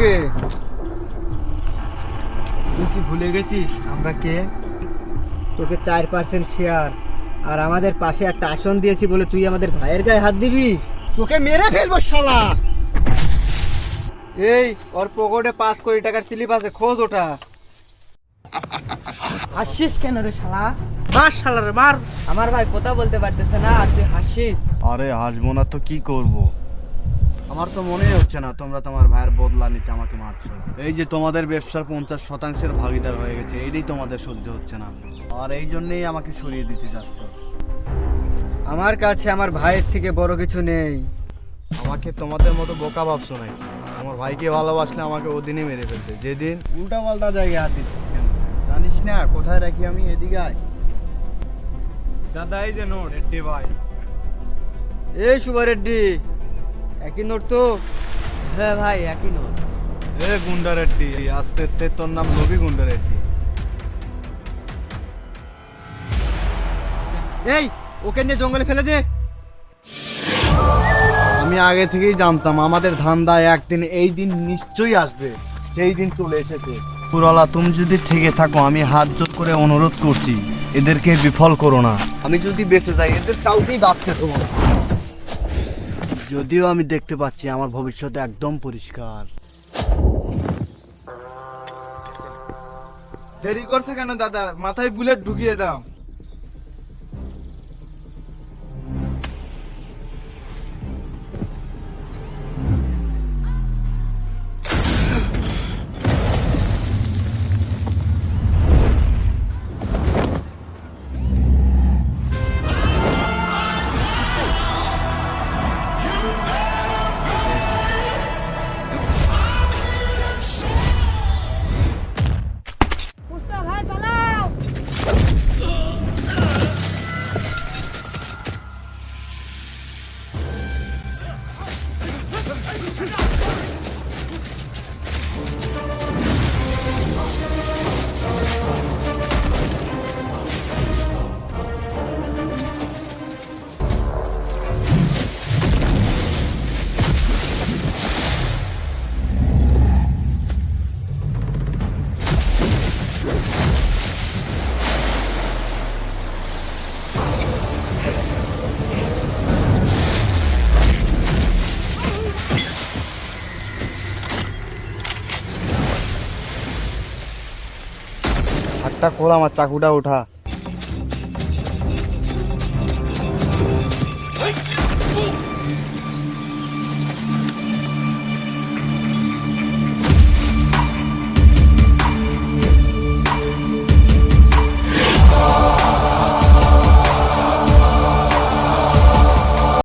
তোকে? তুই কি ভুলে গেছিস আমরা কে? তোকে 4% শেয়ার আর আমাদের পাশে একটা আসন দিয়েছি বলে তুই আমাদের ভাইয়ের গায়ে হাত দিবি? তোকে মেরে ফেলবো শালা। এই ওর পকেটে 5 কোটি টাকার স্লিপ আছে, খোঁজ ওটা। হাসিস কেন রে শালা? মার শালা রে, মার। আমার ভাই কথা বলতে পারতেছে না আর তুই হাসিস? আরে হাসবো না তো কি করব? আমার তো মনেই হচ্ছে না তোমরা তোমার ভাইয়ের বদলা নিতে আমাকে মারছো। এই যে তোমাদের ব্যবসার 50% ভাগিদার হয়ে গেছে, এইটাই তোমাদের সহ্য হচ্ছে না, আর এই জন্যই আমাকে সরিয়ে দিতে যাচ্ছ। আমার কাছে আমার ভাইয়ের থেকে বড় কিছু নেই। আমাকে তোমাদের মতো বোকা ভাবছো নাকি? আমার ভাইকে ভালোবাসলে আমাকে ওদিনই মেরে ফেলতে, যেদিন উল্টা পাল্টা জায়গায় হাত দিচ্ছিস কেন? জানিস না কোথায় রাখি আমি? এদিকে আয়। দাদা এই যে নোট, রেড্ডি ভাই। এই সুবা রেড্ডি, একই নোট তো? হ্যাঁ ভাই, একই নোট। এ গুন্ডা রেড্ডি, আস্তে আস্তে তোর নাম রবি গুন্ডা রেড্ডি। এই ওকে নিয়ে জঙ্গলে ফেলে দে। আমি আগে থেকেই জানতাম আমাদের ধান্দা একদিন এই দিন নিশ্চয়ই আসবে, সেই দিন চলে এসেছে। পুরালা, তুমি যদি থেকে থাকো আমি হাত জোর করে অনুরোধ করছি, এদেরকে বিফল করো না। আমি যদি বেঁচে যাই এদের কাউকেই বাঁচতে দেবো না। যদিও আমি দেখতে পাচ্ছি আমার ভবিষ্যৎ একদম পরিষ্কার। দেরি করছে কেন দাদা? মাথায় বুলেট ঢুকিয়ে দাও। পুষ্পা ভাই পালাও! হাতটা খোল, আমার চাকুটা ওঠা।